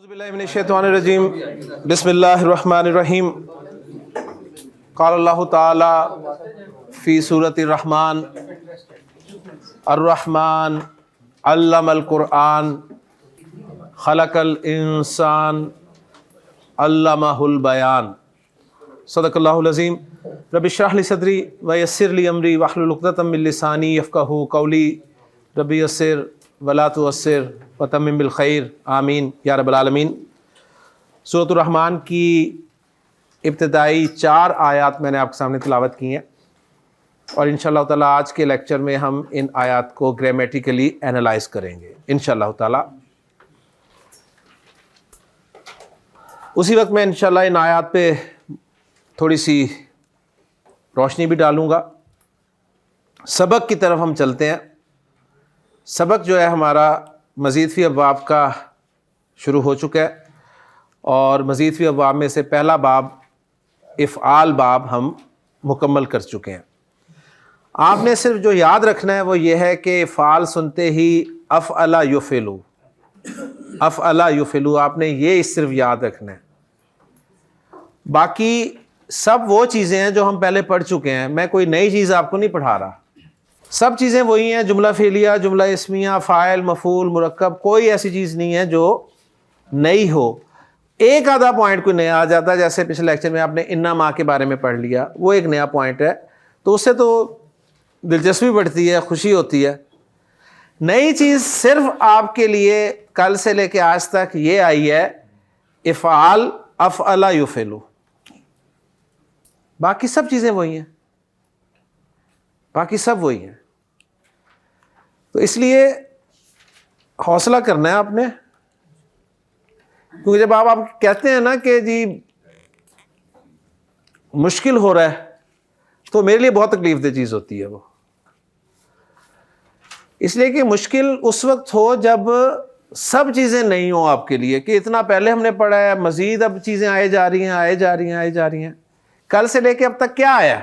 اعوذ باللہ من الشیطان الرجیم بسم اللہ الرحمن الرحیم قال اللہ تعالی فی سورۃ الرحمن الرحمن علم القرآن خلق الانسان علمہ البیان صدق اللہ العظیم رب اشرح لی صدری ویسر لی امری واحلل عقدۃ من لسانی یفقہوا قولی رب یسر ولا تعسر وتمم بالخیر آمین یا رب العالمین۔ سورۃ الرحمن کی ابتدائی 4 آیات میں نے آپ کے سامنے تلاوت کی ہیں، اور انشاءاللہ تعالیٰ آج کے لیکچر میں ہم ان آیات کو گرامیٹیکلی اینالائز کریں گے انشاءاللہ تعالیٰ۔ اسی وقت میں انشاءاللہ ان آیات پہ تھوڑی سی روشنی بھی ڈالوں گا۔ سبق کی طرف ہم چلتے ہیں۔ سبق جو ہے ہمارا مزید فی ابواب کا شروع ہو چکا ہے، اور مزید فی ابواب میں سے پہلا باب افعال باب ہم مکمل کر چکے ہیں۔ آپ نے صرف جو یاد رکھنا ہے وہ یہ ہے کہ افعال سنتے ہی افعل یفعل، افعل یفعل، آپ نے یہ صرف یاد رکھنا ہے۔ باقی سب وہ چیزیں ہیں جو ہم پہلے پڑھ چکے ہیں، میں کوئی نئی چیز آپ کو نہیں پڑھا رہا، سب چیزیں وہی ہیں، جملہ فعلیہ، جملہ اسمیہ، فاعل، مفعول، مرکب، کوئی ایسی چیز نہیں ہے جو نئی ہو۔ ایک آدھا پوائنٹ کوئی نیا آ جاتا ہے، جیسے پچھلے لیکچر میں آپ نے انا ماں کے بارے میں پڑھ لیا، وہ ایک نیا پوائنٹ ہے، تو اس سے تو دلچسپی بڑھتی ہے، خوشی ہوتی ہے۔ نئی چیز صرف آپ کے لیے کل سے لے کے آج تک یہ آئی ہے افعال، افعل یفعل، باقی سب چیزیں وہی ہیں، باقی سب وہی ہیں۔ تو اس لیے حوصلہ کرنا ہے آپ نے، کیونکہ جب آپ کہتے ہیں نا کہ جی مشکل ہو رہا ہے، تو میرے لیے بہت تکلیف دہ چیز ہوتی ہے وہ، اس لیے کہ مشکل اس وقت ہو جب سب چیزیں نہیں ہوں آپ کے لیے، کہ اتنا پہلے ہم نے پڑھا ہے، مزید اب چیزیں آئے جا رہی ہیں، آئے جا رہی ہیں، آئے جا رہی ہیں۔ کل سے لے کے اب تک کیا آیا؟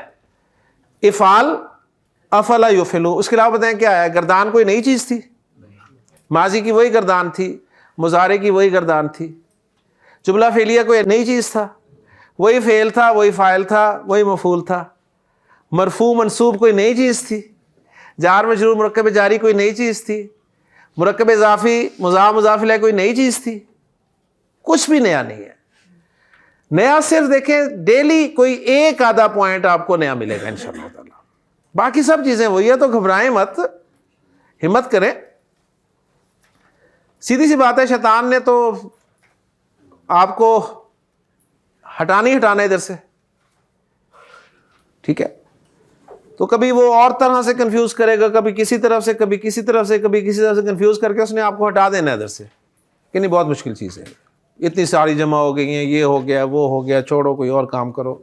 افعال، افعل یفعل، اس کے علاوہ بتائیں کیا آیا؟ گردان کوئی نئی چیز تھی؟ ماضی کی وہی گردان تھی، مضارع کی وہی گردان تھی۔ جملہ فعلیہ کوئی نئی چیز تھا؟ وہی فعل تھا، وہی فاعل تھا، وہی مفعول تھا۔ مرفوع منصوب کوئی نئی چیز تھی؟ جار مجرور مرکب جاری کوئی نئی چیز تھی؟ مرکب اضافی مضاف مضاف الیہ کوئی نئی چیز تھی؟ کچھ بھی نیا نہیں ہے۔ نیا صرف دیکھیں ڈیلی کوئی ایک آدھا پوائنٹ آپ کو نیا ملے گا انشاءاللہ تعالی، باقی سب چیزیں وہی ہے۔ تو گھبرائیں مت، ہمت کریں۔ سیدھی سی بات ہے، شیطان نے تو آپ کو ہٹانا ادھر سے، ٹھیک ہے؟ تو کبھی وہ اور طرح سے کنفیوز کرے گا، کبھی کسی طرف سے، کبھی کسی طرف سے، کبھی کسی طرف سے کنفیوز کر کے اس نے آپ کو ہٹا دینا ادھر سے، کہ نہیں بہت مشکل چیز ہے، اتنی ساری جمع ہو گئی ہیں، یہ ہو گیا، وہ ہو گیا، چھوڑو کوئی اور کام کرو۔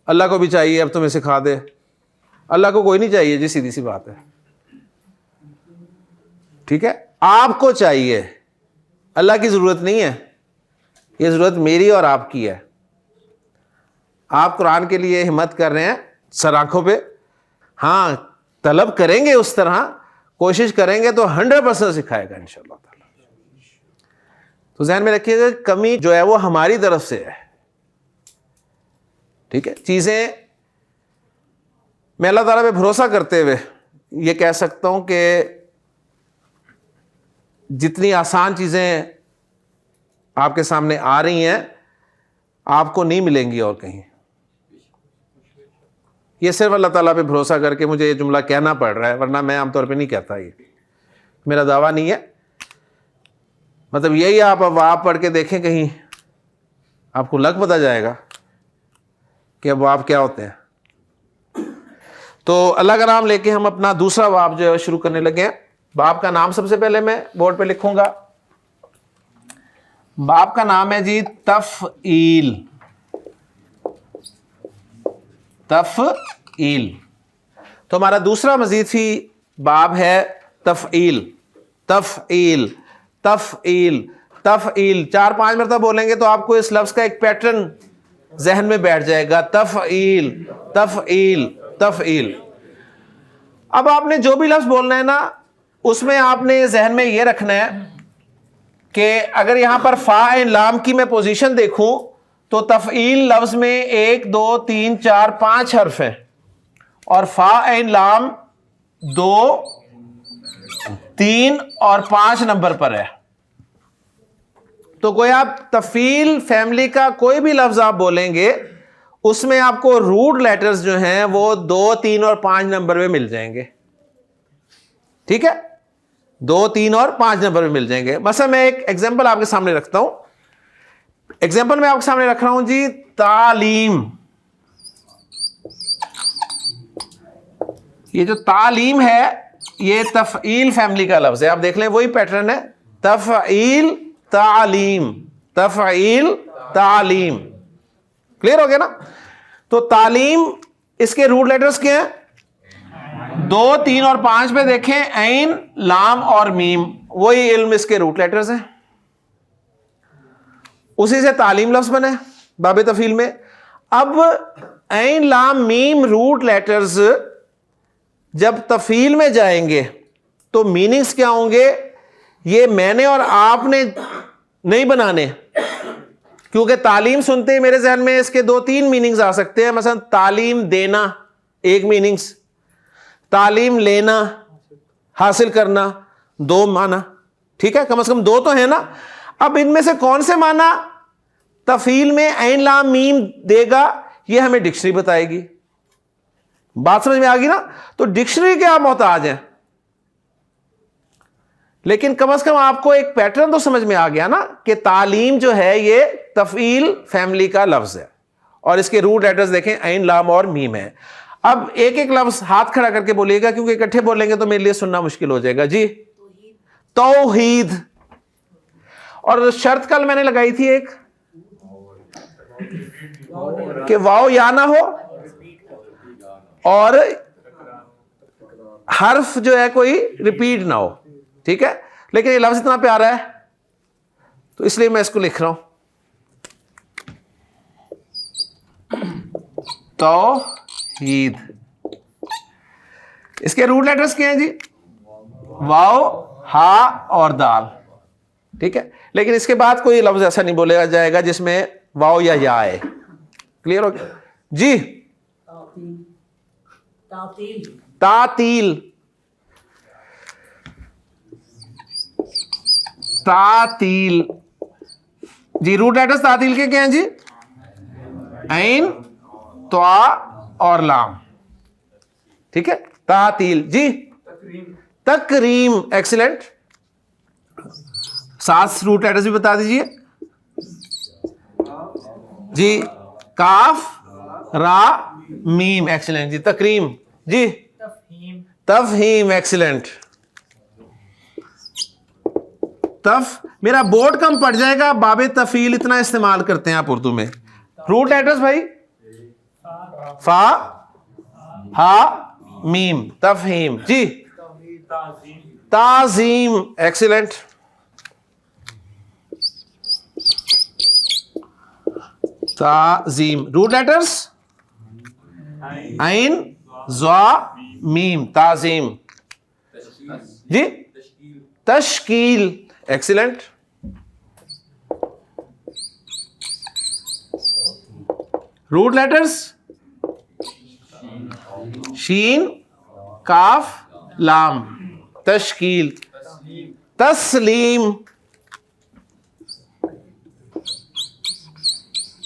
اللہ کو بھی چاہیے اب تمہیں سکھا دے، اللہ کو کوئی نہیں چاہیے جی، سیدھی سی بات ہے، ٹھیک ہے؟ آپ کو چاہیے، اللہ کی ضرورت نہیں ہے، یہ ضرورت میری اور آپ کی ہے۔ آپ قرآن کے لیے ہمت کر رہے ہیں سر آنکھوں پہ، ہاں طلب کریں گے، اس طرح کوشش کریں گے تو 100% سکھائے گا انشاءاللہ تعالی۔ تو ذہن میں رکھیے گا کمی جو ہے وہ ہماری طرف سے ہے، ٹھیک ہے؟ چیزیں میں اللہ تعالیٰ پہ بھروسہ کرتے ہوئے یہ کہہ سکتا ہوں کہ جتنی آسان چیزیں آپ کے سامنے آ رہی ہیں آپ کو نہیں ملیں گی اور کہیں۔ یہ صرف اللہ تعالیٰ پہ بھروسہ کر کے مجھے یہ جملہ کہنا پڑ رہا ہے، ورنہ میں عام طور پہ نہیں کہتا، یہ میرا دعویٰ نہیں ہے۔ مطلب یہی آپ پڑھ کے دیکھیں، کہیں آپ کو لگ پتہ جائے گا کہ اب آپ کیا ہوتے ہیں۔ تو اللہ کا نام لے کے ہم اپنا دوسرا باب جو ہے شروع کرنے لگے ہیں۔ باب کا نام سب سے پہلے میں بورڈ پہ لکھوں گا۔ باب کا نام ہے جی تفعیل، تفعیل۔ تو ہمارا دوسرا مزید فی باب ہے تفعیل، تفعیل، تفعیل، تفعیل۔ 4-5 مرتبہ بولیں گے تو آپ کو اس لفظ کا ایک پیٹرن ذہن میں بیٹھ جائے گا، تفعیل، تفعیل، تفعیل۔ اب آپ نے جو بھی لفظ بولنا ہے نا، اس میں آپ نے ذہن میں یہ رکھنا ہے کہ اگر یہاں پر فا عین لام کی میں پوزیشن دیکھوں تو تفعیل لفظ میں 1 2 3 4 5 حرف ہیں اور فا عین لام 2 3 اور 5 نمبر پر ہے. تو گویا آپ تفعیل فیملی کا کوئی بھی لفظ آپ بولیں گے اس میں آپ کو روٹ لیٹرز جو ہیں وہ 2 3 اور 5 نمبر میں مل جائیں گے. ٹھیک ہے, 2 3 اور 5 نمبر میں مل جائیں گے. مثلا میں ایک ایگزامپل آپ کے سامنے رکھتا ہوں. ایگزامپل میں آپ کے سامنے رکھ رہا ہوں جی تعلیم. یہ جو تعلیم ہے یہ تفعیل فیملی کا لفظ ہے. آپ دیکھ لیں وہی پیٹرن ہے, تفعیل تعلیم, تفعیل تعلیم. کلیئر ہو گیا نا. تو تعلیم اس کے روٹ لیٹرز کیا ہیں؟ 2 3 اور 5 پہ دیکھیں, عین لام اور میم, وہی علم اس کے روٹ لیٹرز ہیں. اسی سے تعلیم لفظ بنے باب تفعیل میں. اب عین لام میم روٹ لیٹرز جب تفعیل میں جائیں گے تو میننگز کیا ہوں گے؟ یہ میں نے اور آپ نے نہیں بنانے, کیونکہ تعلیم سنتے ہی میرے ذہن میں اس کے 2 3 میننگز آ سکتے ہیں. مثلا تعلیم دینا ایک میننگز, تعلیم لینا حاصل کرنا 2 معنی. ٹھیک ہے, کم از کم 2 تو ہیں نا. اب ان میں سے کون سے معنی تفعیل میں عین لام میم دے گا یہ ہمیں ڈکشنری بتائے گی. بات سمجھ میں آ گئی نا. تو ڈکشنری کے آپ محتاج ہیں, لیکن کم از کم آپ کو ایک پیٹرن تو سمجھ میں آ گیا نا کہ تعلیم جو ہے یہ تفعیل فیملی کا لفظ ہے اور اس کے روٹ لیٹرز دیکھیں عین لام اور میم ہے. اب ایک ایک لفظ ہاتھ کھڑا کر کے بولیے گا کیونکہ اکٹھے بولیں گے تو میرے لیے سننا مشکل ہو جائے گا. جی توحید. اور شرط کل میں نے لگائی تھی ایک کہ واو یا نہ ہو اور حرف جو ہے کوئی ریپیٹ نہ ہو. ٹھیک ہے, لیکن یہ لفظ اتنا پیارا ہے تو اس لیے میں اس کو لکھ رہا ہوں. توحید. اس کے روٹ لیٹرز کیا ہیں جی؟ واو, ہا اور دال. ٹھیک ہے, لیکن اس کے بعد کوئی لفظ ایسا نہیں بولا جائے گا جس میں واو یا آئے. کلیئر ہو گیا جی؟ تعطیل. تعطیل جی روٹ لیٹرز تعطیل کے کیا ہیں جی؟ عین, طا اور لام. ٹھیک ہے, تعطیل. جی تکریم. ایکسیلنٹ. 7 روٹ لیٹرز بھی بتا دیجئے جی. کاف, را, میم. ایکسیلنٹ جی. تکریم. جی تفہیم. ایکسیلنٹ. میرا بورڈ کم پڑ جائے گا, باب تفعیل اتنا استعمال کرتے ہیں آپ اردو میں. روٹ لیٹرز بھائی فا, ہا, میم. تفہیم. جی تعظیم. ایکسیلنٹ. تعظیم. روٹ لیٹرز عین, ضا, میم. تعظیم. جی تشکیل. ایکسیلنٹ. روٹ لیٹرز شین, کاف, لام. تشکیل. تسلیم.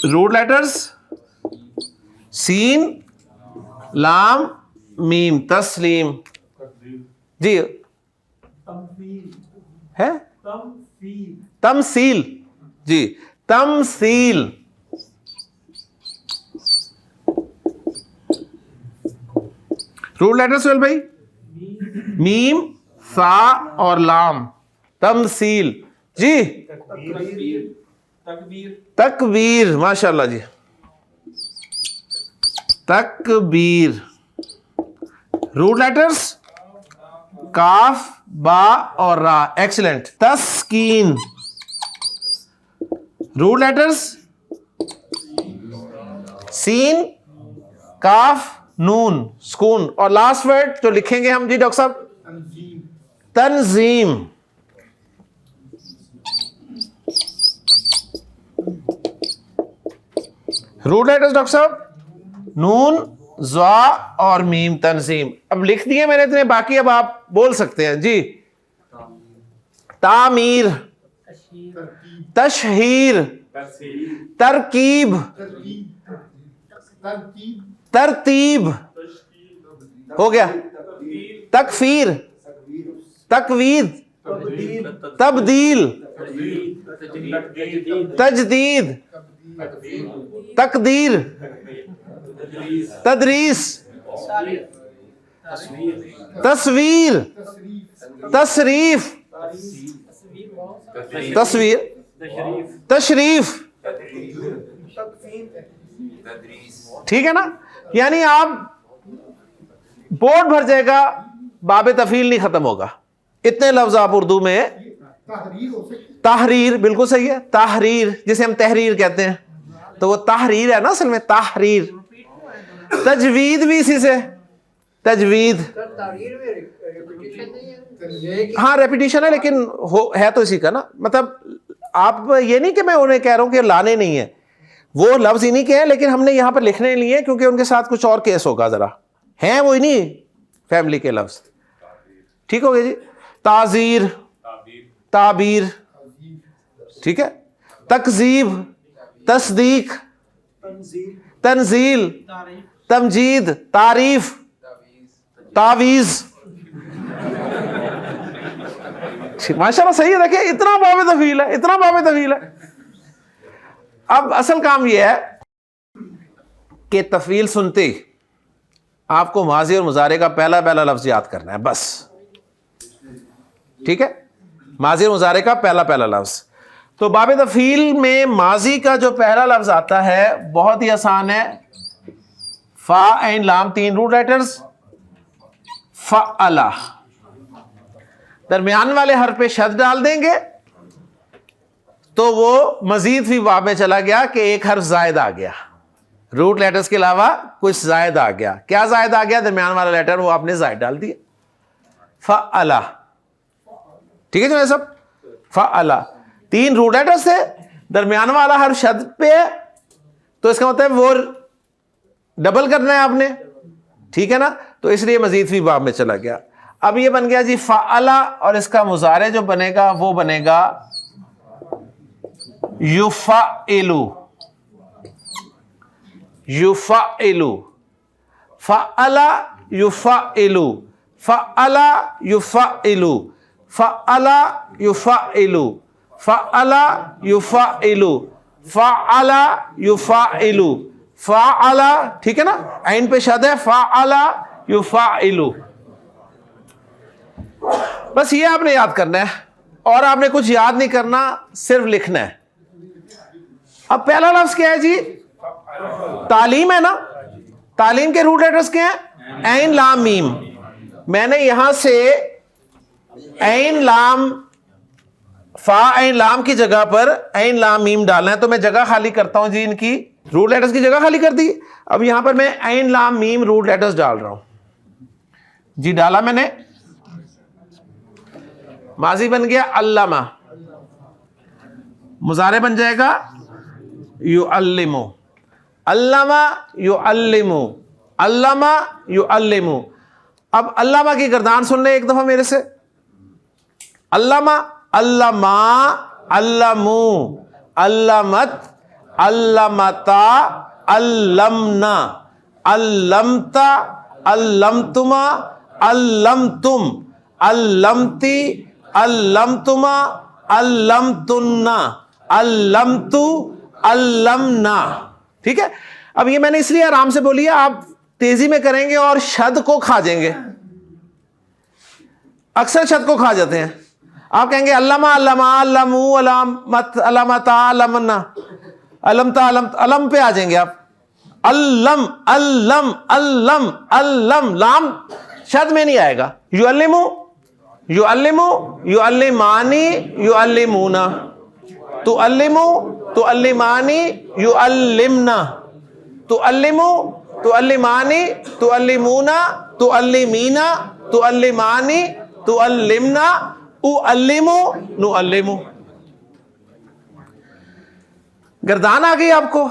روٹ لیٹرز سین, لام, میم. تسلیم. جی ہے تمثیل. جی تمثیل. روٹ لیٹر سویل بھائی میم, سا اور لام. تمثیل. جی تکبیر. ماشاء اللہ جی. تکبیر. روٹ لیٹرز کاف, با اور را. ایکسیلنٹ. تسکین. روٹ لیٹرز سین, کاف, نون. سکون. اور لاسٹ ورڈ جو لکھیں گے ہم جی ڈاکٹر صاحب, تنظیم. روٹ لیٹرز ڈاکٹر صاحب نون زا اور میم تنظیم. اب لکھ دیے میں نے اتنے, باقی اب آپ بول سکتے ہیں جی. تعمیر, تشہیر, ترکیب, ترتیب, ہو گیا. تکفیر, تقوید, تبدیل, تجدید, تقدیر, تدریس, تصویر, تصریف, تصویر, تشریف. ٹھیک ہے نا. یعنی آپ بورڈ بھر جائے گا, باب تفعیل نہیں ختم ہوگا. اتنے لفظ آپ اردو میں. تحریر بالکل صحیح ہے. تحریر جسے ہم تحریر کہتے ہیں تو وہ تحریر ہے نا اصل میں, تحریر. تجوید بھی اسی سے, تجوید. ہاں ریپیٹیشن ہے لیکن ہے تو اسی کا نا. مطلب آپ یہ نہیں کہ میں انہیں کہہ رہا ہوں کہ لانے نہیں ہے, وہ لفظ انہی کے ہیں لیکن ہم نے یہاں پر لکھنے لیے کیونکہ ان کے ساتھ کچھ اور کیس ہوگا, ذرا ہیں وہ انہی فیملی کے لفظ. ٹھیک ہو گیا جی. تعزیر, تعبیر, ٹھیک ہے. تکذیب, تصدیق, تنزیل, تمجید, تعریف, تعویذ. ماشاء اللہ صحیح ہے. دیکھیں اتنا باب تفعیل ہے, اتنا باب تفعیل ہے. اب اصل کام یہ ہے کہ تفعیل سنتے ہی آپ کو ماضی اور مضارع کا پہلا پہلا لفظ یاد کرنا ہے بس. ٹھیک ہے, ماضی اور مضارع کا پہلا پہلا لفظ. تو باب تفعیل میں ماضی کا جو پہلا لفظ آتا ہے بہت ہی آسان ہے. فا عین لام, تین روٹ لیٹرز. فعلا, درمیان والے حرف پہ شد ڈال دیں گے تو وہ مزید فی باب میں چلا گیا کہ ایک حرف زائد آ گیا. روٹ لیٹرز کے علاوہ کچھ زائد آ گیا. کیا زائد آ گیا؟ درمیان والا لیٹر, وہ آپ نے زائد ڈال دیا. فعلا. ٹھیک ہے جو ہے سب. فعلا تین روٹ لیٹرز تھے, درمیان والا حرف شد پہ ہے تو اس کا مطلب وہ ڈبل کرنا ہے آپ نے. ٹھیک ہے نا, تو اس لیے مزید فی باب میں چلا گیا. اب یہ بن گیا جی فعلا, اور اس کا مضارع جو بنے گا وہ بنے گا یفعلو. یفعلو, فعلا یفعلو, فعلا یفعلو, فعلا یفعلو, فعلا یفعلو, فعلا یفعلو, فعلا. ٹھیک ہے نا, عین پہ شد ہے. فعلا یفعلو. بس یہ آپ نے یاد کرنا ہے اور آپ نے کچھ یاد نہیں کرنا, صرف لکھنا ہے. اب پہلا لفظ کیا ہے جی؟ تعلیم ہے نا. تعلیم کے روٹ لیٹرز کیا ہیں؟ عین لام میم. میں نے یہاں سے عین لام, فا عین لام کی جگہ پر عین لام میم ڈالنا ہے تو میں جگہ خالی کرتا ہوں جی, ان کی روٹ لیٹرز کی جگہ خالی کر دی. اب یہاں پر میں عین لام میم روٹ لیٹرز ڈال رہا ہوں جی. ڈالا میں نے, ماضی بن گیا علامہ, مضارع بن جائے گا یعلمو. علامہ یعلمو, علامہ یعلمو. اب علامہ کی گردان سن لیں ایک دفعہ میرے سے. علامہ, علما, علمو, علمت, علمتا, علمنا, علمتا, علمتما, علمتم, علمتی, علمتما, علمتنا, علمتو, علمنا. ٹھیک ہے. اب یہ میں نے اس لیے آرام سے بولی ہے, آپ تیزی میں کریں گے اور شد کو کھا جائیں گے. اکثر شد کو کھا جاتے ہیں. آپ کہیں گے علامہ, علامہ, علمو, علامت, علامتا, علمنا, علمتا, علم پہ آ جائیں گے آپ. علم, علم, علم, علم, لام شد میں نہیں آئے گا. یعلمو, یعلمو, یعلمانی, یعلمونا, تعلمو, تعلمانی, یعلمنا, تعلمو, تعلمانی, تعلمونا, تعلمینا, تعلمانی, تعلمنا, اعلمو, نعلمو. گردان آ گئی آپ کو.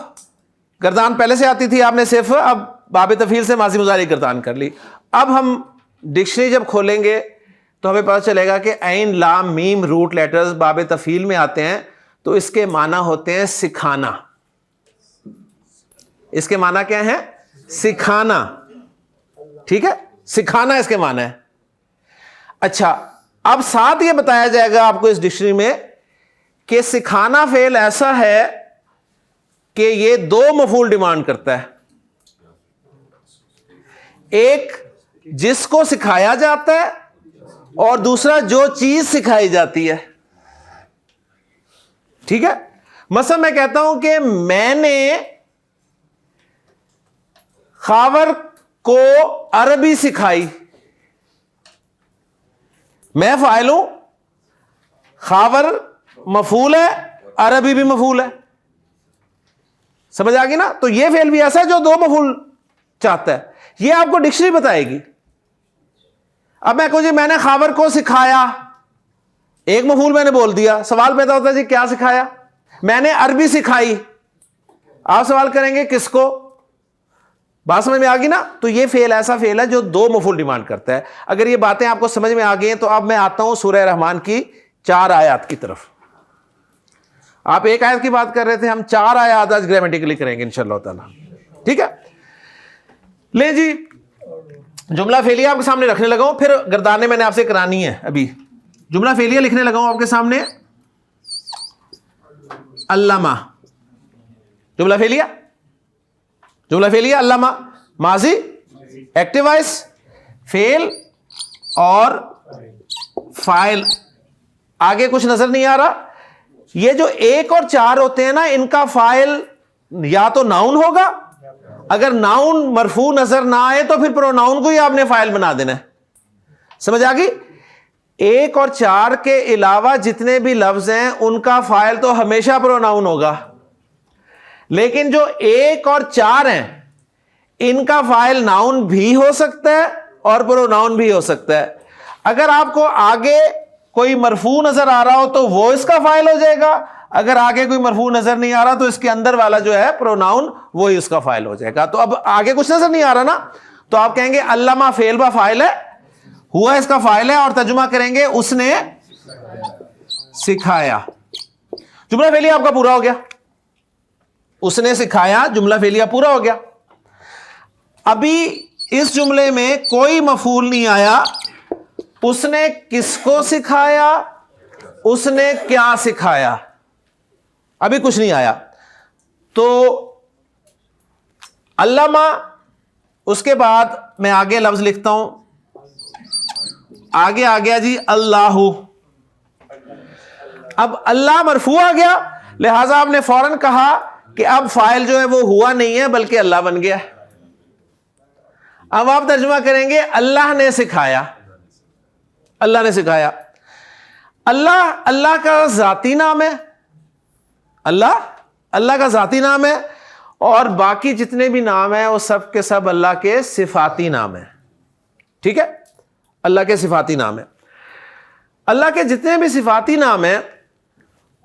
گردان پہلے سے آتی تھی، آپ نے صرف اب باب تفعیل سے ماضی مضارع گردان کر لی. اب ہم ڈکشنری جب کھولیں گے تو ہمیں پتہ چلے گا کہ عین لام میم روٹ لیٹرز باب تفعیل میں آتے ہیں تو اس کے معنی ہوتے ہیں سکھانا. اس کے معنی کیا ہے؟ سکھانا. ٹھیک ہے، سکھانا اس کے معنی ہے. اچھا، اب ساتھ یہ بتایا جائے گا آپ کو اس ڈکشنری میں کہ سکھانا فعل ایسا ہے کہ یہ دو مفعول ڈیمانڈ کرتا ہے. ایک جس کو سکھایا جاتا ہے اور دوسرا جو چیز سکھائی جاتی ہے. ٹھیک ہے، مثلا میں کہتا ہوں کہ میں نے خاور کو عربی سکھائی. میں فاعل ہوں، خاور مفعول ہے، عربی بھی مفعول ہے. سمجھ آ گئی نا؟ تو یہ فعل بھی ایسا ہے جو دو مفعول چاہتا ہے. یہ آپ کو ڈکشنری بتائے گی. اب میں کہوں جی میں نے خاور کو سکھایا، ایک مفعول میں نے بول دیا. سوال پیدا ہوتا ہے جی کیا سکھایا؟ میں نے عربی سکھائی. آپ سوال کریں گے کس کو؟ بات سمجھ میں آ گئی نا؟ تو یہ فعل ایسا فعل ہے جو دو مفعول ڈیمانڈ کرتا ہے. اگر یہ باتیں آپ کو سمجھ میں آ گئی ہیں تو اب میں آتا ہوں سورہ رحمان کی 4 آیات کی طرف. آپ ایک آیت کی بات کر رہے تھے، ہم 4 آیات آج گرامیٹیکلی کریں گے انشاءاللہ تعالی. ٹھیک ہے، لیں جی جملہ فعلیہ آپ کے سامنے رکھنے لگا ہوں، پھر گردانیں میں نے آپ سے کرانی ہے. ابھی جملہ فعلیہ لکھنے لگا ہوں آپ کے سامنے. علامہ جملہ فعلیہ، جملہ فعلیہ علامہ ماضی ایکٹیو وائس فعل اور فاعل. آگے کچھ نظر نہیں آ رہا؟ یہ جو 1 اور 4 ہوتے ہیں نا، ان کا فاعل یا تو ناؤن ہوگا. اگر ناؤن مرفوع نظر نہ آئے تو پھر پروناؤن کو ہی آپ نے فاعل بنا دینا ہے. سمجھ آ گئی؟ 1 اور 4 کے علاوہ جتنے بھی لفظ ہیں ان کا فاعل تو ہمیشہ پروناؤن ہوگا، لیکن جو 1 اور 4 ہیں ان کا فاعل ناؤن بھی ہو سکتا ہے اور پروناؤن بھی ہو سکتا ہے. اگر آپ کو آگے کوئی مرفوع نظر آ رہا ہو تو وہ اس کا فاعل ہو جائے گا. اگر آگے کوئی مرفوع نظر نہیں آ رہا تو اس کے اندر والا جو ہے پروناؤن وہی اس کا فاعل ہو جائے گا. تو اب آگے کچھ نظر نہیں آ رہا نا، تو آپ کہیں گے علامہ فعل با فاعل ہے، ہوا اس کا فاعل ہے، اور ترجمہ کریں گے اس نے سکھایا. جملہ فعلیہ آپ کا پورا ہو گیا. اس نے سکھایا، جملہ فعلیہ پورا ہو گیا. ابھی اس جملے میں کوئی مفعول نہیں آیا. اس نے کس کو سکھایا، اس نے کیا سکھایا، ابھی کچھ نہیں آیا. تو علامہ، اس کے بعد میں آگے لفظ لکھتا ہوں، آگے آ گیا جی اللہ. اب اللہ مرفوع آ گیا، لہذا آپ نے فوراً کہا کہ اب فاعل جو ہے وہ ہوا نہیں ہے بلکہ اللہ بن گیا. اب آپ ترجمہ کریں گے اللہ نے سکھایا. اللہ نے سکھایا. اللہ کا ذاتی نام ہے. اللہ کا ذاتی نام ہے، اور باقی جتنے بھی نام ہیں وہ سب کے سب اللہ کے صفاتی نام ہیں. ٹھیک ہے، اللہ کے صفاتی نام ہے. اللہ کے جتنے بھی صفاتی نام ہیں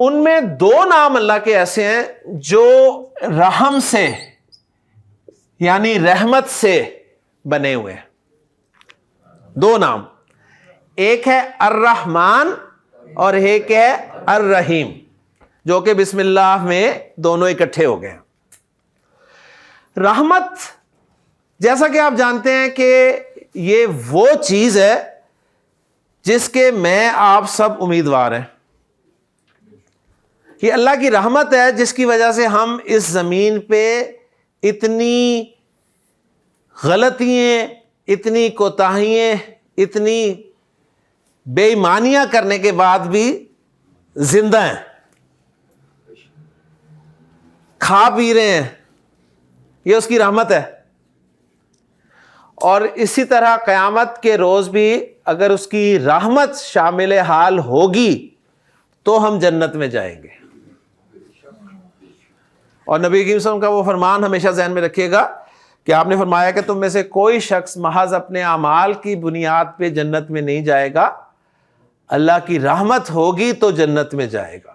ان میں 2 نام اللہ کے ایسے ہیں جو رحم سے یعنی رحمت سے بنے ہوئے ہیں. 2 نام، ایک ہے الرحمن اور ایک ہے الرحیم، جو کہ بسم اللہ میں دونوں اکٹھے ہو گئے. رحمت، جیسا کہ آپ جانتے ہیں کہ یہ وہ چیز ہے جس کے میں آپ سب امیدوار ہیں. یہ اللہ کی رحمت ہے جس کی وجہ سے ہم اس زمین پہ اتنی غلطیاں، اتنی کوتاہیاں، اتنی بے ایمانیاں کرنے کے بعد بھی زندہ ہیں، کھا پی رہے ہیں. یہ اس کی رحمت ہے. اور اسی طرح قیامت کے روز بھی اگر اس کی رحمت شامل حال ہوگی تو ہم جنت میں جائیں گے. اور نبی کریم صلی اللہ علیہ وسلم کا وہ فرمان ہمیشہ ذہن میں رکھیے گا کہ آپ نے فرمایا کہ تم میں سے کوئی شخص محض اپنے اعمال کی بنیاد پہ جنت میں نہیں جائے گا، اللہ کی رحمت ہوگی تو جنت میں جائے گا.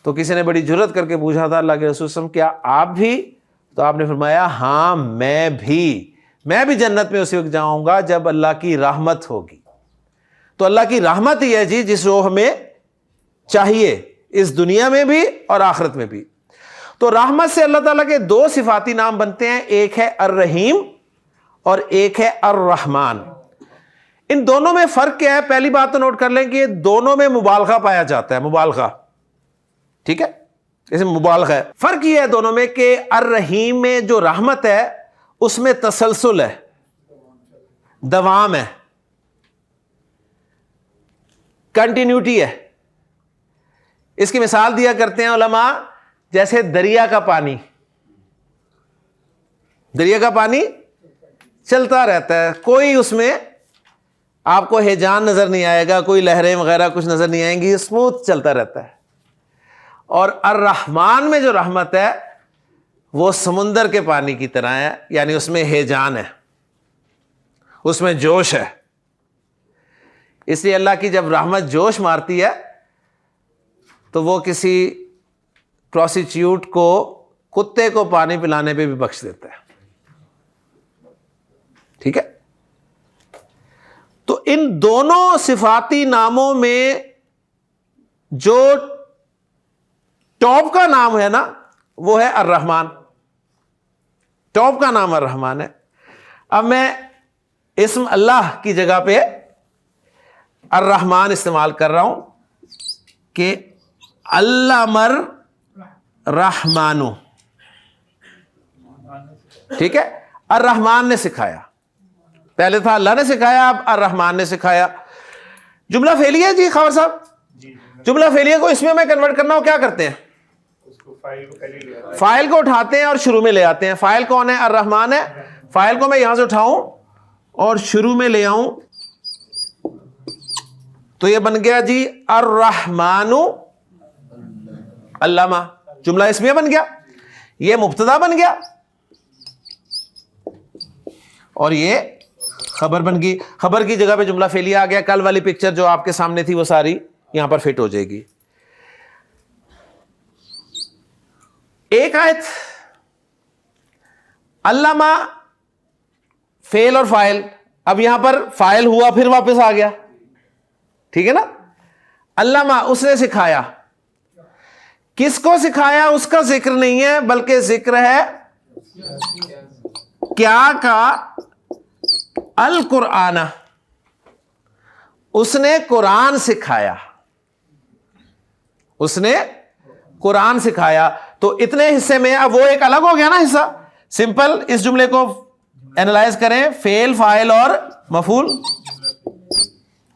تو کسی نے بڑی جرت کر کے پوچھا تھا اللہ کے رسول صلی اللہ علیہ وسلم کیا آپ بھی؟ تو آپ نے فرمایا ہاں میں بھی جنت میں اسی وقت جاؤں گا جب اللہ کی رحمت ہوگی. تو اللہ کی رحمت ہی ہے جی جس روح ہمیں چاہیے اس دنیا میں بھی اور آخرت میں بھی. تو رحمت سے اللہ تعالیٰ کے دو صفاتی نام بنتے ہیں, ایک ہے الرحیم اور ایک ہے الرحمن. ان دونوں میں فرق کیا ہے؟ پہلی بات تو نوٹ کر لیں کہ دونوں میں مبالغہ پایا جاتا ہے, مبالغہ, ٹھیک ہے, اس میں مبالغہ ہے. فرق یہ ہے دونوں میں کہ الرحیم میں جو رحمت ہے اس میں تسلسل ہے, دوام ہے, کنٹینیوٹی ہے. اس کی مثال دیا کرتے ہیں علماء جیسے دریا کا پانی چلتا رہتا ہے, کوئی اس میں آپ کو ہیجان نظر نہیں آئے گا, کوئی لہریں وغیرہ کچھ نظر نہیں آئیں گی, اسموتھ چلتا رہتا ہے. اور الرحمن میں جو رحمت ہے وہ سمندر کے پانی کی طرح ہے, یعنی اس میں ہیجان ہے, اس میں جوش ہے. اس لیے اللہ کی جب رحمت جوش مارتی ہے تو وہ کسی پروسٹیچیوٹ کو کتے کو پانی پلانے پہ بھی بخش دیتا ہے, ٹھیک ہے. تو ان دونوں صفاتی ناموں میں جو ٹاپ کا نام ہے نا وہ ہے الرحمن, ٹاپ کا نام الرحمن ہے. اب میں اسم اللہ کی جگہ پہ الرحمن استعمال کر رہا ہوں کہ علمر رحمانو, ٹھیک ہے, الرحمن نے سکھایا. پہلے تھا اللہ نے سکھایا, اب الرحمن نے سکھایا. جملہ فعلیہ ہے جی خبر صاحب, جملہ فعلیہ کو اس میں کنورٹ کرنا ہو کیا کرتے ہیں؟ فائل کو اٹھاتے ہیں اور شروع میں لے آتے ہیں. فائل کون ہے؟ الرحمن ہے. فائل کو میں یہاں سے اٹھاؤں اور شروع میں لے آؤں تو یہ بن گیا جی الرحمن علامہ, جملہ اسمیہ بن گیا, یہ مبتدا بن گیا اور یہ خبر بن گئی. خبر کی جگہ پہ جملہ فعلیہ آ گیا. کل والی پکچر جو آپ کے سامنے تھی وہ ساری یہاں پر فٹ ہو جائے گی. ایک آیت علامہ فعل اور فاعل, اب یہاں پر فاعل ہوا پھر واپس آ گیا, ٹھیک ہے نا. علامہ اس نے سکھایا, کس کو سکھایا اس کا ذکر نہیں ہے بلکہ ذکر ہے کیا کا؟ القرآن, اس نے قرآن سکھایا, اس نے قرآن سکھایا. تو اتنے حصے میں اب وہ ایک الگ ہو گیا نا حصہ. سمپل اس جملے کو اینالائز کریں, فعل فاعل اور مفعول,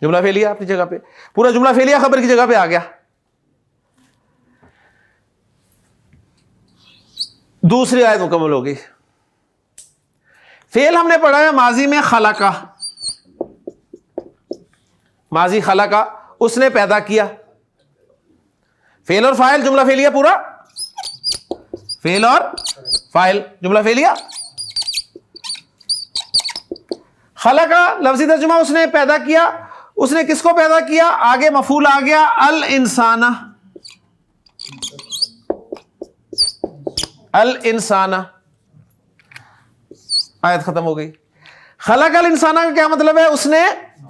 جملہ فعلیہ اپنی جگہ پہ, پورا جملہ فعلیہ خبر کی جگہ پہ آ گیا. دوسری آیت مکمل ہو گئی. فعل ہم نے پڑھا ہے ماضی میں خلقہ, ماضی خلقہ, اس نے پیدا کیا. فعل اور فاعل جملہ فعلیہ پورا, فعل اور فاعل جملہ فعلیہ. خلقہ لفظی ترجمہ اس نے پیدا کیا. اس نے کس کو پیدا کیا؟ آگے مفعول آ گیا الانسان, الانسان, آیت ختم ہو گئی. خلق الانسان کا کیا مطلب ہے؟ اس نے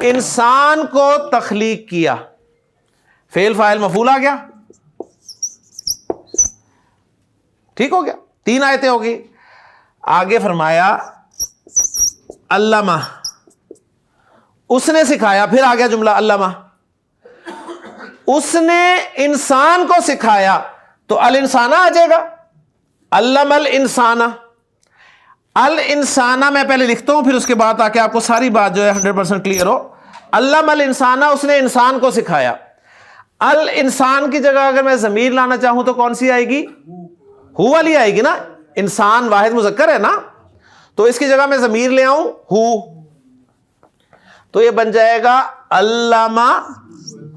انسان کو تخلیق کیا. فعل فاعل مفعول آ گیا, ٹھیک ہو گیا. 3 آیتیں ہو گئی. آگے فرمایا علامہ, اس نے سکھایا, پھر آ گیا جملہ علامہ, اس نے انسان کو سکھایا تو الانسان آ جائے گا. علم الانسان, الانسان میں پہلے لکھتا ہوں پھر اس کے بعد آ کے آپ کو ساری بات جو ہے 100% کلیئر ہو. علم الانسان, اس نے انسان کو سکھایا. الانسان کی جگہ اگر میں ضمیر لانا چاہوں تو کون سی آئے گی؟ ہو والی آئے گی نا. انسان واحد مذکر ہے نا, تو اس کی جگہ میں ضمیر لے آؤں ہو, تو یہ بن جائے گا علامہ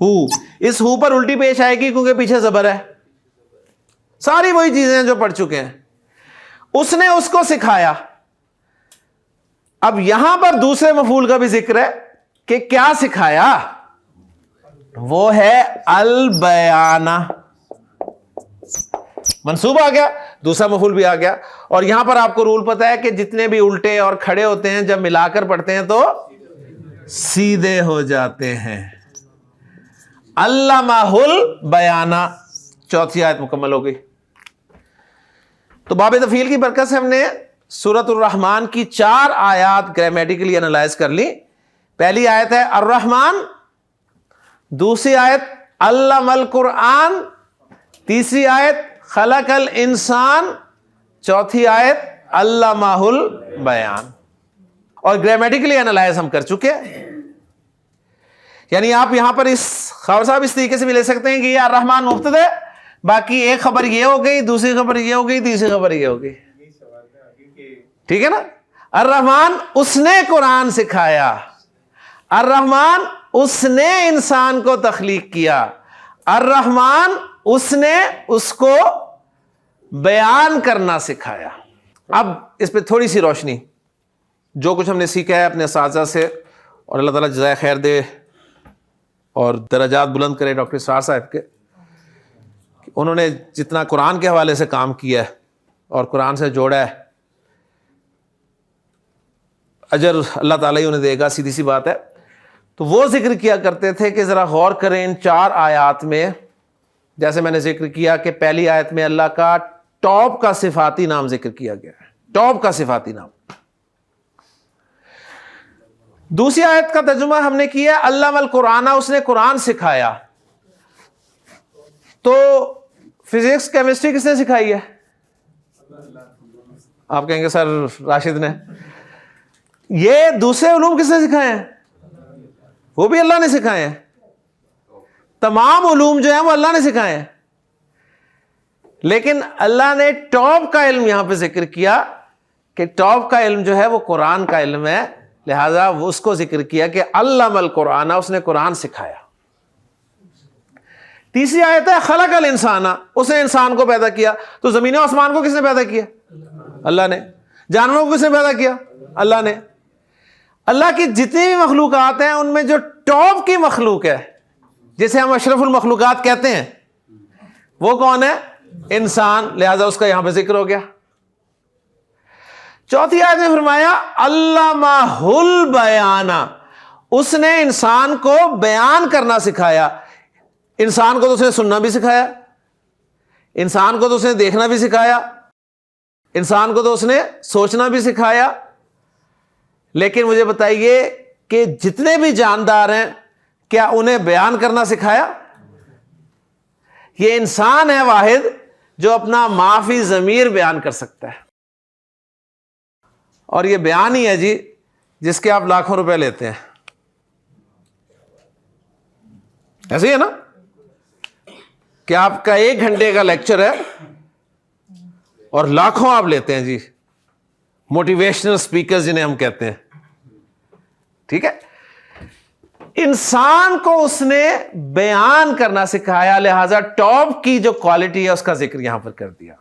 ہو. اس ہو پر الٹی پیش آئے گی کیونکہ پیچھے زبر ہے. ساری وہی چیزیں جو پڑھ چکے ہیں. اس نے اس کو سکھایا. اب یہاں پر دوسرے مفعول کا بھی ذکر ہے کہ کیا سکھایا, وہ ہے البیانہ. منصوب آ گیا, دوسرا مفعول بھی آ گیا. اور یہاں پر آپ کو رول پتا ہے کہ جتنے بھی الٹے اور کھڑے ہوتے ہیں جب ملا کر پڑھتے ہیں تو سیدھے ہو جاتے ہیں. علمہ البیانہ, چوتھی آیت مکمل ہو گئی. تو باب تفعیل کی برکت سے ہم نے سورۃ الرحمن کی 4 آیات گرامیٹیکلی انالائز کر لی. پہلی آیت ہے الرحمن, دوسری آیت علم القرآن, تیسری آیت خلق الانسان, چوتھی آیت علمہ البیان. اور گرامیٹیکلی انالائز ہم کر چکے. یعنی آپ یہاں پر اس خبر صاحب اس طریقے سے بھی لے سکتے ہیں کہ یہ الرحمن مبتدا, باقی ایک خبر یہ ہو گئی, دوسری خبر یہ ہو گئی, تیسری خبر یہ ہو گئی. ٹھیک ہے نا. الرحمن اس نے قرآن سکھایا, الرحمن اس نے انسان کو تخلیق کیا, الرحمن اس نے اس کو بیان کرنا سکھایا. اب اس پہ تھوڑی سی روشنی, جو کچھ ہم نے سیکھا ہے اپنے اساتذہ سے, اور اللہ تعالیٰ جزائے خیر دے اور درجات بلند کرے ڈاکٹر اسرار صاحب کے, انہوں نے جتنا قرآن کے حوالے سے کام کیا ہے اور قرآن سے جوڑا ہے, اجر اللہ تعالیٰ ہی انہیں دے گا, سیدھی سی بات ہے. تو وہ ذکر کیا کرتے تھے کہ ذرا غور کریں ان 4 آیات میں. جیسے میں نے ذکر کیا کہ پہلی آیت میں اللہ کا ٹاپ کا صفاتی نام ذکر کیا گیا ہے, ٹاپ کا صفاتی نام. دوسری آیت کا ترجمہ ہم نے کیا علم القرآن, اس نے قرآن سکھایا. تو فزکس کیمسٹری کس نے سکھائی ہے؟ آپ کہیں گے سر راشد نے. یہ دوسرے علوم کس نے سکھائے ہیں؟ وہ بھی اللہ نے سکھائے ہیں. تمام علوم جو ہیں وہ اللہ نے سکھائے ہیں, لیکن اللہ نے ٹاپ کا علم یہاں پہ ذکر کیا کہ ٹاپ کا علم جو ہے وہ قرآن کا علم ہے, لہذا وہ اس کو ذکر کیا کہ علم القرآن, اس نے قرآن سکھایا. تیسری آیت ہے خلق الانسان, اس نے انسان کو پیدا کیا. تو زمین و آسمان کو کس نے پیدا کیا؟ اللہ نے. جانوروں کو کس نے پیدا کیا؟ اللہ نے. اللہ کی جتنی بھی مخلوقات ہیں ان میں جو ٹاپ کی مخلوق ہے, جسے ہم اشرف المخلوقات کہتے ہیں, وہ کون ہے؟ انسان. لہذا اس کا یہاں پہ ذکر ہو گیا. چوتھی آیت میں فرمایا علمہ البیان, اس نے انسان کو بیان کرنا سکھایا. انسان کو تو اس نے سننا بھی سکھایا, انسان کو تو اس نے دیکھنا بھی سکھایا, انسان کو تو اس نے سوچنا بھی سکھایا. لیکن مجھے بتائیے کہ جتنے بھی جاندار ہیں کیا انہیں بیان کرنا سکھایا؟ یہ انسان ہے واحد جو اپنا معافی ضمیر بیان کر سکتا ہے. اور یہ بیان ہی ہے جی جس کے آپ لاکھوں روپے لیتے ہیں. ایسے ہی ہے نا کہ آپ کا 1 گھنٹے کا لیکچر ہے اور لاکھوں آپ لیتے ہیں جی, موٹیویشنل سپیکر جنہیں ہم کہتے ہیں. ٹھیک ہے. انسان کو اس نے بیان کرنا سکھایا, لہذا ٹاپ کی جو کوالٹی ہے اس کا ذکر یہاں پر کر دیا.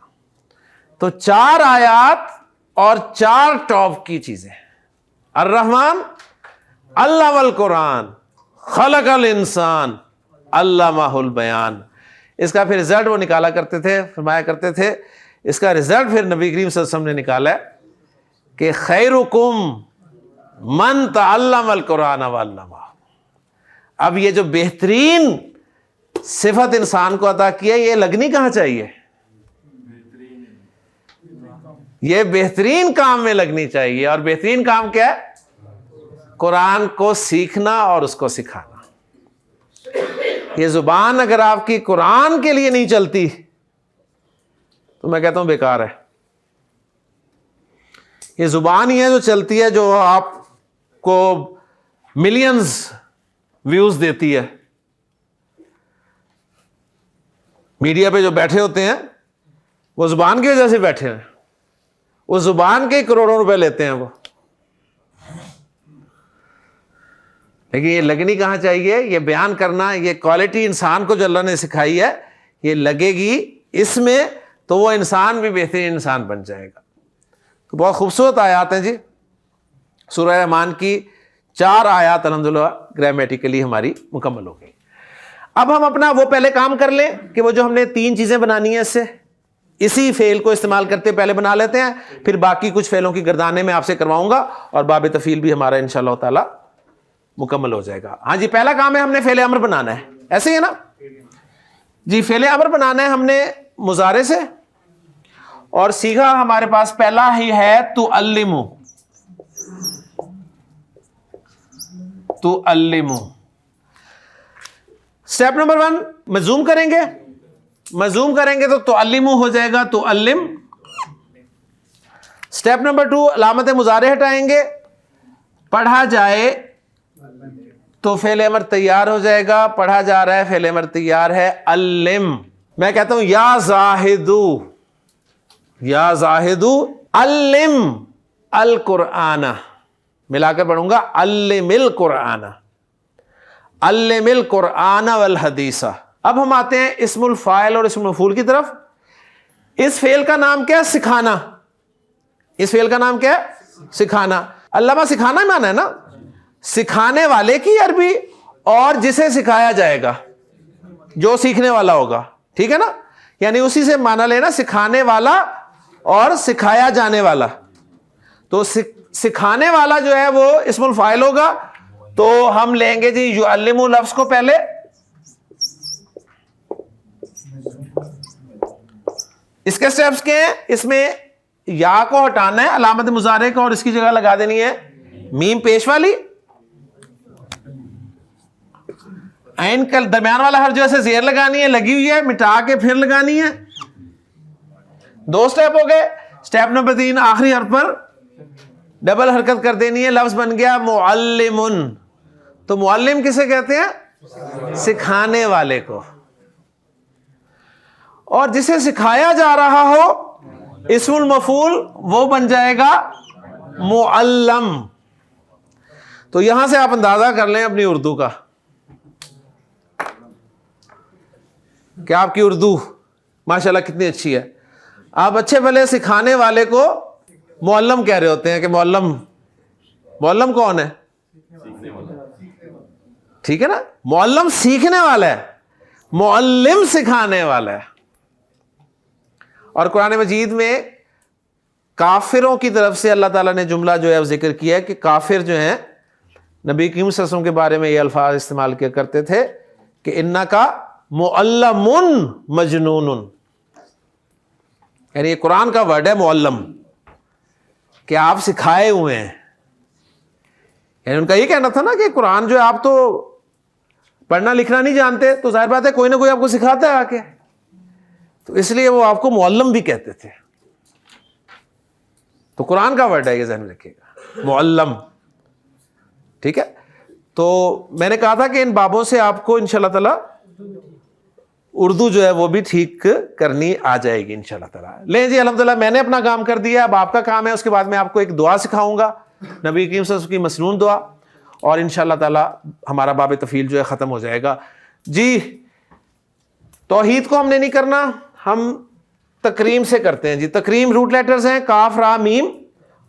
تو 4 آیات اور 4 ٹاپ کی چیزیں, الرحمن, علم القرآن, خلق الانسان, علمہ البیان. اس کا پھر رزلٹ وہ نکالا کرتے تھے, فرمایا کرتے تھے, اس کا رزلٹ پھر نبی کریم صلی اللہ علیہ وسلم نے نکالا ہے کہ خیرکم من تعلم القرآن وعلمہ. اب یہ جو بہترین صفت انسان کو عطا کی ہے, یہ لگنی کہاں چاہیے؟ یہ بہترین کام میں لگنی چاہیے. اور بہترین کام کیا ہے؟ قرآن کو سیکھنا اور اس کو سکھانا. یہ زبان اگر آپ کی قرآن کے لیے نہیں چلتی تو میں کہتا ہوں بیکار ہے. یہ زبان ہی ہے جو چلتی ہے, جو آپ کو ملینز ویوز دیتی ہے. میڈیا پہ جو بیٹھے ہوتے ہیں وہ زبان کی وجہ سے بیٹھے ہیں, اس زبان کے کروڑوں روپے لیتے ہیں وہ. لیکن یہ لگنی کہاں چاہیے؟ یہ بیان کرنا, یہ کوالٹی انسان کو جو اللہ نے سکھائی ہے یہ لگے گی اس میں تو وہ انسان بھی بہترین انسان بن جائے گا. تو بہت خوبصورت آیات ہیں جی. سورہ رحمان کی 4 آیات الحمدللہ گرامیٹیکلی ہماری مکمل ہو گئی. اب ہم اپنا وہ پہلے کام کر لیں کہ وہ جو ہم نے 3 چیزیں بنانی ہیں اس سے, اسی فعل کو استعمال کرتے پہلے بنا لیتے ہیں, پھر باقی کچھ فعلوں کی گردانے میں آپ سے کرواؤں گا, اور باب تفعیل بھی ہمارا انشاءاللہ تعالی مکمل ہو جائے گا. ہاں جی, پہلا کام ہے ہم نے فعل امر بنانا ہے, ایسے ہی ہے نا جی. فعل امر بنانا ہے ہم نے مضارع سے, اور صیغہ ہمارے پاس پہلا ہی ہے تعلم. تعلم اسٹیپ نمبر 1 مضموم کریں گے, مضموم کریں گے تو تعلم ہو جائے گا تعلم. اسٹیپ نمبر 2 علامت مضارع ہٹائیں گے, پڑھا جائے تو فعل امر تیار ہو جائے گا, پڑھا جا رہا ہے فعل امر تیار ہے علم. میں کہتا ہوں یا زاہدو, یا زاہدو علم القرآن, ملا کر پڑھوں گا علم القرآن, علم القرآن والحدیث. اب ہم آتے ہیں اسم الفاعل اور اسم المفعول کی طرف. اس فعل کا نام کیا ہے؟ سکھانا. اس فعل کا نام کیا ہے؟ سکھانا. علامہ سکھانا ہی مانا ہے نا, سکھانے والے کی عربی, اور جسے سکھایا جائے گا جو سیکھنے والا ہوگا, ٹھیک ہے نا, یعنی اسی سے مانا لینا, سکھانے والا اور سکھایا جانے والا. تو سکھانے والا جو ہے وہ اسم الفاعل ہوگا, تو ہم لیں گے جی یعلم لفظ کو پہلے, اس کے سٹیپس کیا ہیں؟ اس میں یا کو ہٹانا ہے علامت مضارع کو, اور اس کی جگہ لگا دینی ہے میم پیش والی. عین کا درمیان والا حرف جو ہے زیر لگانی ہے, لگی ہوئی ہے, مٹا کے پھر لگانی ہے. 2 سٹیپ ہو گئے. سٹیپ نمبر 3 آخری حرف پر ڈبل حرکت کر دینی ہے, لفظ بن گیا معلم. تو معلم کسے کہتے ہیں؟ سکھانے والے کو. اور جسے سکھایا جا رہا ہو اسم المفعول وہ بن جائے گا معلم. تو یہاں سے آپ اندازہ کر لیں اپنی اردو کا کہ آپ کی اردو ماشاءاللہ کتنی اچھی ہے. آپ اچھے بھلے سکھانے والے کو معلم کہہ رہے ہوتے ہیں کہ معلم. معلم کون ہے؟ ٹھیک ہے نا, معلم سیکھنے والا ہے, معلم سکھانے والا ہے. اور قرآن مجید میں کافروں کی طرف سے اللہ تعالیٰ نے جملہ جو ہے وہ ذکر کیا ہے کہ کافر جو ہیں نبی کریم صلی اللہ علیہ وسلم کے بارے میں یہ الفاظ استعمال کیا کرتے تھے کہ انکا معلم مجنون, یعنی یہ قرآن کا ورڈ ہے معلم, کہ آپ سکھائے ہوئے ہیں. یعنی ان کا یہ کہنا تھا نا کہ قرآن جو ہے آپ تو پڑھنا لکھنا نہیں جانتے, تو ظاہر بات ہے کوئی نہ کوئی آپ کو سکھاتا ہے آ کے, تو اس لیے وہ آپ کو معلم بھی کہتے تھے. تو قرآن کا ورڈ ہے, یہ ذہن میں رکھیے گا, معلم. ٹھیک ہے, تو میں نے کہا تھا کہ ان بابوں سے آپ کو انشاءاللہ تعالی اردو جو ہے وہ بھی ٹھیک کرنی آ جائے گی انشاءاللہ تعالی. لیں جی الحمدللہ میں نے اپنا کام کر دیا, اب آپ کا کام ہے. اس کے بعد میں آپ کو ایک دعا سکھاؤں گا, نبی کریم صلی اللہ علیہ وسلم کی مسنون دعا, اور انشاءاللہ تعالی ہمارا باب تفعیل جو ہے ختم ہو جائے گا. جی توحید کو ہم نے نہیں کرنا, ہم تکریم سے کرتے ہیں. جی تکریم روٹ لیٹرز ہیں کاف را میم,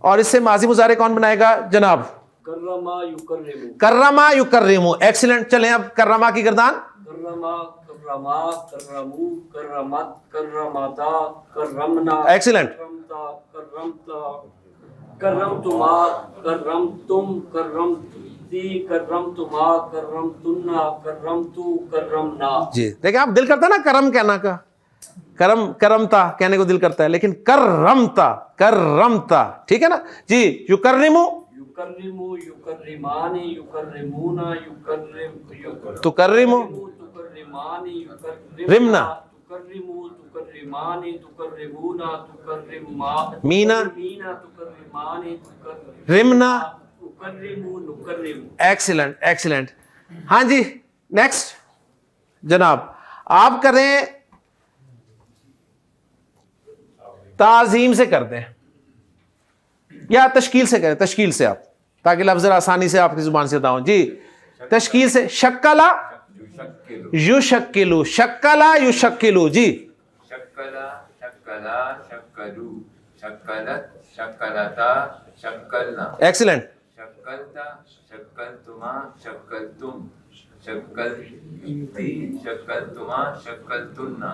اور اس سے ماضی مضارع کون بنائے گا جناب؟ کرما یکرم. کرما یکرمو. ایکسیلنٹ, چلیں اب کرما کی گردان. کرما کرما کرمو کرمت کرمتا کرمنا. ایکسیلنٹ. کرمتا کرمتا کرمتما کرمتم کرمتی کرمتما کرمتنا کرمتو کرمنا. جی دیکھیں آپ دل کرتا ہے نا کرم کہنا کا, کرم کرمتا کہنے کو دل کرتا ہے, لیکن کرمتا کرمتا, ٹھیک ہے نا جی. یکرمو یکرمو یکرمانی یکرمونا یکرم تکرمو تکرمانی رمنا تکرمو تکرمانی تکرمونا تکرما مینا مینا تکرمانی رمنا. تکرمو نکرم. Excellent excellent. ہاں جی نیکسٹ جناب آپ کریں تعظیم سے کر دیں یا تشکیل سے کریں, تشکیل سے آپ, تاکہ لفظ آسانی سے آپ کی زبان سے بتاؤں. جی تشکیل سے شکلا یشکلو, شکلا یشکلو. جی شکلا شکلا شکلو شکلت شکلتا شکلنا. ایکسیلنٹ. شکلتا شکلتما شکلتم شکلتی شکلتما شکلتنا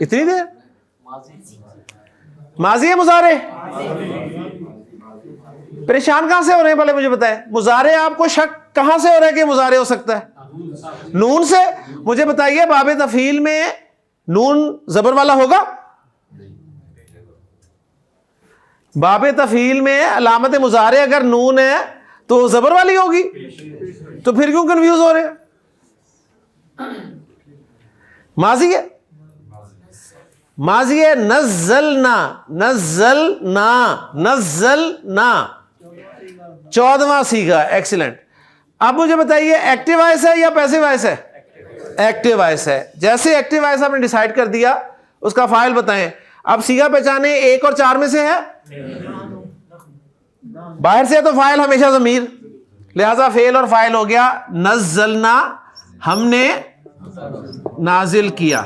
اتنی دیر ماضی ہے مضارع؟ پریشان کہاں سے ہو رہے ہیں پہلے مجھے بتائیں. مضارع آپ کو شک کہاں سے ہو رہا ہے کہ مضارع ہو سکتا ہے؟ نون سے. مجھے بتائیے باب تفعیل میں نون زبر والا ہوگا؟ باب تفعیل میں علامت مضارع اگر نون ہے تو زبر والی ہوگی, تو پھر کیوں کنفیوز ہو رہے ہیں؟ ماضی ہے, ماضی ہے. نزلنا نزلنا نزلنا 14واں سیگا. ایکسیلنٹ. اب مجھے بتائیے ایکٹیو وائس ہے یا پیسو وائس ہے؟ ایکٹیو وائس ہے. جیسے ایکٹیو وائس آپ نے ڈیسائیڈ کر دیا, اس کا فاعل بتائیں. اب سیگا پہچانے 1 اور 4 میں سے ہے؟ باہر سے ہے تو فاعل ہمیشہ ضمیر, لہذا فعل اور فاعل ہو گیا نزلنا, ہم نے نازل کیا.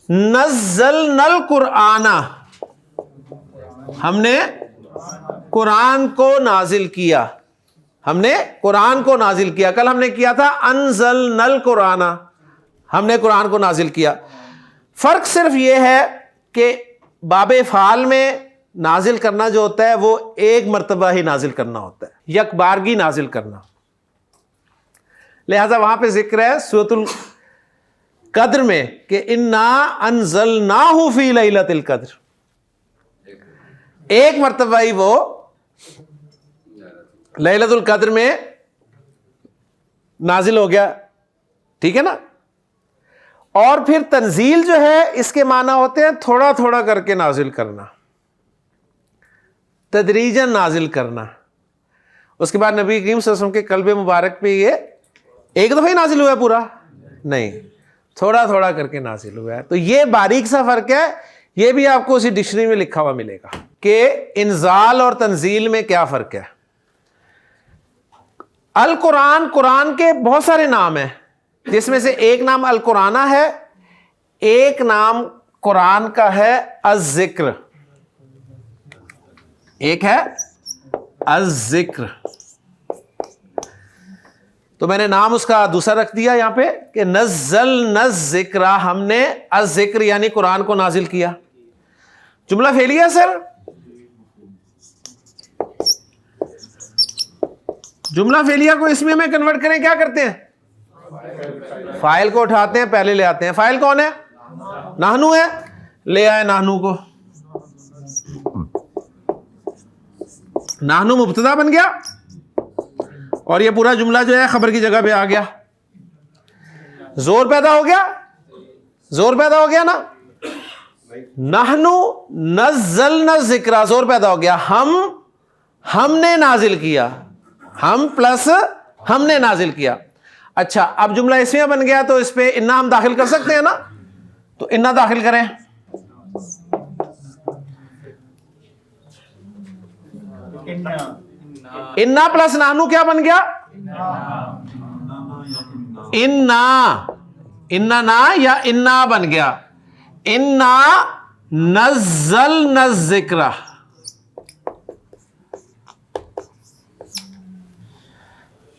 نزلنا القرآن, ہم نے قرآن کو نازل کیا. ہم نے قرآن کو نازل کیا. کل ہم نے کیا تھا انزلنا القرآن, ہم نے قرآن کو نازل کیا. فرق صرف یہ ہے کہ باب افعال میں نازل کرنا جو ہوتا ہے وہ ایک مرتبہ ہی نازل کرنا ہوتا ہے, یک بارگی نازل کرنا. لہذا وہاں پہ ذکر ہے سورۃ القدر میں کہ انا انزلناہ فی لیلۃ القدر, ایک مرتبہ ہی وہ لیلۃ القدر میں نازل ہو گیا. ٹھیک ہے نا. اور پھر تنزیل جو ہے اس کے معنی ہوتے ہیں تھوڑا تھوڑا کر کے نازل کرنا, تدریجاً نازل کرنا. اس کے بعد نبی کریم صلی اللہ علیہ وسلم کے قلب مبارک پہ یہ ایک دفعہ ہی نازل ہوا ہے پورا نہیں, تھوڑا تھوڑا کر کے نازل ہوا ہے. تو یہ باریک سا فرق ہے, یہ بھی آپ کو اسی ڈکشنری میں لکھا ہوا ملے گا کہ انزال اور تنزیل میں کیا فرق ہے. القرآن, قرآن کے بہت سارے نام ہیں, جس میں سے ایک نام القرآنہ ہے, ایک نام قرآن کا ہے الذکر, ایک ہے الذکر. تو میں نے نام اس کا دوسرا رکھ دیا یہاں پہ کہ نزلنا الذکر, ہم نے الذکر یعنی قرآن کو نازل کیا. جملہ فعلیہ سر, جملہ فعلیہ کو اسمیہ میں کنورٹ کریں کیا کرتے ہیں؟ فاعل کو اٹھاتے ہیں, پہلے لے آتے ہیں. فاعل کون ہے؟ نحنو ہے, لے آئے نحنو کو. نحنو مبتدا بن گیا اور یہ پورا جملہ جو ہے خبر کی جگہ پہ آ گیا. زور پیدا ہو گیا, زور پیدا ہو گیا نا. نحنو نزلنا الذکر, زور پیدا ہو گیا. ہم نے نازل کیا, ہم پلس ہم نے نازل کیا. اچھا اب جملہ اسمیہ بن گیا تو اس پہ انا ہم داخل کر سکتے ہیں نا, تو انا داخل کریں. انا پلس نحنو کیا بن گیا؟ انا, اننا یا انا بن گیا. انا نزلنا الذکر,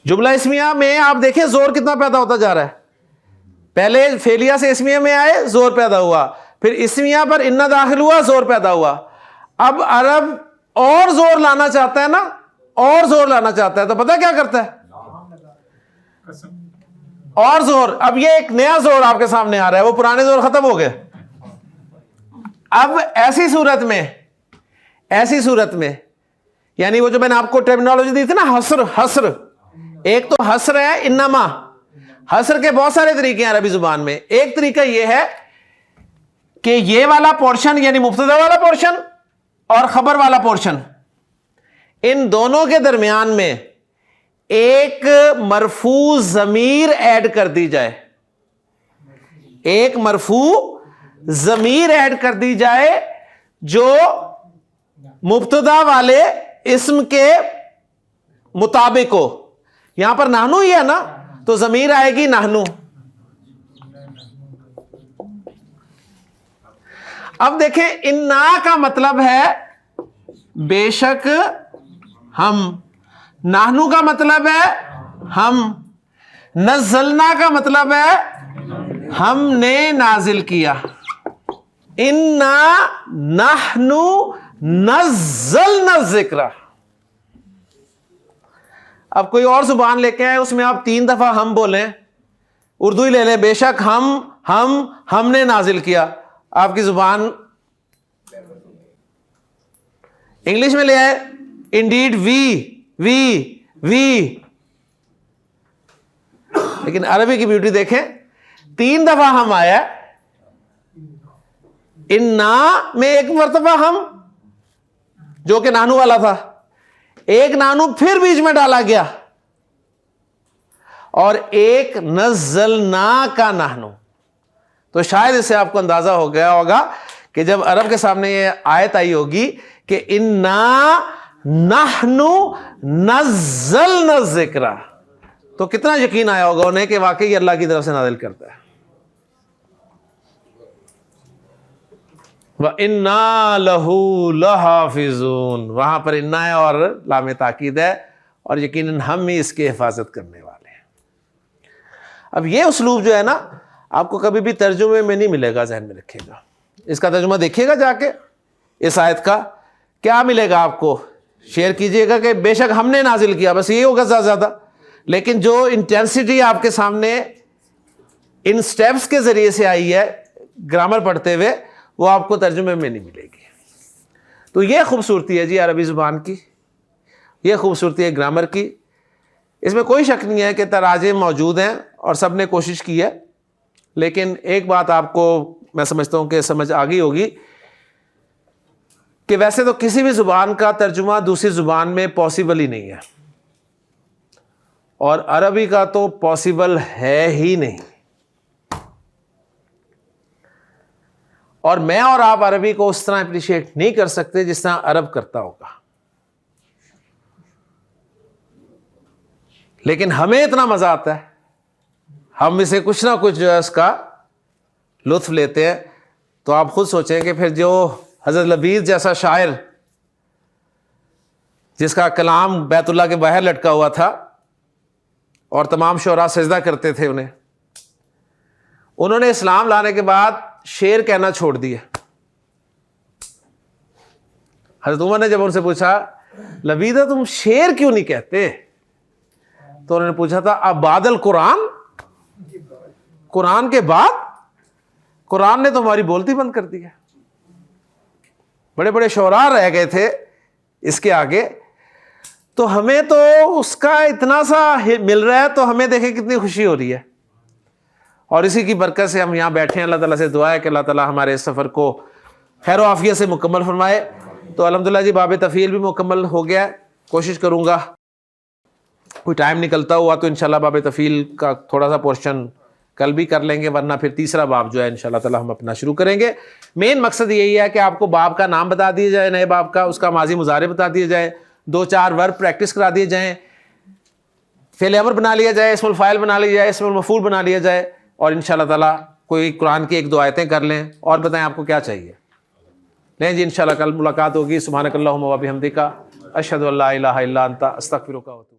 جملہ اسمیہ میں آپ دیکھیں زور کتنا پیدا ہوتا جا رہا ہے. پہلے فعلیہ سے اسمیہ میں آئے زور پیدا ہوا, پھر اسمیہ پر انا داخل ہوا زور پیدا ہوا. اب عرب اور زور لانا چاہتا ہے نا, اور زور لانا چاہتا ہے تو پتہ کیا کرتا ہے؟ اور زور. اب یہ ایک نیا زور آپ کے سامنے آ رہا ہے, وہ پرانے زور ختم ہو گئے. اب ایسی صورت میں یعنی وہ جو میں نے آپ کو ٹرمینالوجی دی تھی نا, حصر, ایک تو حصر ہے انما. حصر کے بہت سارے طریقے ہیں عربی زبان میں. ایک طریقہ یہ ہے کہ یہ والا پورشن یعنی مبتدا والا پورشن اور خبر والا پورشن, ان دونوں کے درمیان میں ایک مرفوع ضمیر ایڈ کر دی جائے, ایک مرفوع ضمیر ایڈ کر دی جائے جو مبتدا والے اسم کے مطابق ہو. یہاں پر نحنو ہی ہے نا, تو ضمیر آئے گی نحنو. اب دیکھیں انا کا مطلب ہے بے شک ہم, نحنو کا مطلب ہے ہم, نزلنا کا مطلب ہے ہم نے نازل کیا. انا نحن نزلنا الذکر. اب کوئی اور زبان لے کے آئے, اس میں آپ 3 دفعہ ہم بولیں, اردو ہی لے لیں, بے شک ہم نے نازل کیا. آپ کی زبان انگلش میں لے آئے, انڈیڈ وی. لیکن عربی کی بیوٹی دیکھیں, 3 دفعہ ہم آیا, انا میں 1 مرتبہ ہم جو کہ نانو والا تھا, 1 نانو پھر بیچ میں ڈالا گیا, اور 1 نزلنا کا نحنو. تو شاید اس سے آپ کو اندازہ ہو گیا ہوگا کہ جب عرب کے سامنے یہ آیت آئی ہوگی کہ انا نحن نزلنا الذکر, تو کتنا یقین آیا ہوگا انہیں کہ واقعی اللہ کی طرف سے نازل کرتا ہے. وَإِنَّا لَهُ لَحَافِظُونَ, وہاں پر انا ہے اور لام تاکید ہے, اور یقیناً ہم ہی اس کی حفاظت کرنے والے ہیں. اب یہ اسلوب جو ہے نا, آپ کو کبھی بھی ترجمے میں نہیں ملے گا, ذہن میں رکھیے گا. اس کا ترجمہ دیکھیے گا جا کے, اس آیت کا کیا ملے گا آپ کو, شیئر کیجئے گا کہ بے شک ہم نے نازل کیا, بس یہ ہوگا زیادہ زیادہ. لیکن جو انٹینسٹی آپ کے سامنے ان سٹیپس کے ذریعے سے آئی ہے گرامر پڑھتے ہوئے, وہ آپ کو ترجمے میں نہیں ملے گی. تو یہ خوبصورتی ہے جی عربی زبان کی, یہ خوبصورتی ہے گرامر کی. اس میں کوئی شک نہیں ہے کہ تراجم موجود ہیں اور سب نے کوشش کی ہے, لیکن ایک بات آپ کو میں سمجھتا ہوں کہ سمجھ آ گئی ہوگی کہ ویسے تو کسی بھی زبان کا ترجمہ دوسری زبان میں پاسبل ہی نہیں ہے, اور عربی کا تو پاسبل ہے ہی نہیں. اور میں اور آپ عربی کو اس طرح اپریشیٹ نہیں کر سکتے جس طرح عرب کرتا ہوگا. لیکن ہمیں اتنا مزہ آتا ہے, ہم اسے کچھ نہ کچھ جو ہے اس کا لطف لیتے ہیں. تو آپ خود سوچیں کہ پھر جو حضرت لبید جیسا شاعر, جس کا کلام بیت اللہ کے باہر لٹکا ہوا تھا اور تمام شعراء سجدہ کرتے تھے انہوں نے اسلام لانے کے بعد شعر کہنا چھوڑ دیا. حضرت عمر نے جب ان سے پوچھا, لبیدہ تم شعر کیوں نہیں کہتے, تو انہوں نے پوچھا تھا اب بعد القرآن, قرآن کے بعد, قرآن نے تو ہماری بولتی بند کر دی ہے. بڑے بڑے شعراء رہ گئے تھے اس کے آگے, تو ہمیں تو اس کا اتنا سا مل رہا ہے, تو ہمیں دیکھیں کتنی خوشی ہو رہی ہے. اور اسی کی برکت سے ہم یہاں بیٹھے ہیں. اللہ تعالیٰ سے دعا ہے کہ اللہ تعالیٰ ہمارے اس سفر کو خیر و عافیت سے مکمل فرمائے. تو الحمدللہ جی باب تفیل بھی مکمل ہو گیا ہے. کوشش کروں گا کوئی ٹائم نکلتا ہوا تو انشاءاللہ باب تفیل کا تھوڑا سا پورشن کل بھی کر لیں گے, ورنہ پھر تیسرا باب جو ہے انشاءاللہ تعالیٰ ہم اپنا شروع کریں گے. مین مقصد یہی ہے کہ آپ کو باب کا نام بتا دیا جائے, نئے باب کا, اس کا ماضی مضارع بتا دیا جائے, 2-4 ورب پریکٹس کرا دیے جائیں, فعل امر بنا لیا جائے, اسم الفاعل بنا لیا جائے, اسم المفعول بنا لیا جائے, اور انشاءاللہ تعالیٰ کوئی قرآن کی 1-2 آیتیں کر لیں. اور بتائیں آپ کو کیا چاہیے. نہیں جی انشاءاللہ کل ملاقات ہوگی. سبحانک اللہم و بحمدک, اشہد ان لا الہ الا انت, استغفرک و اتوب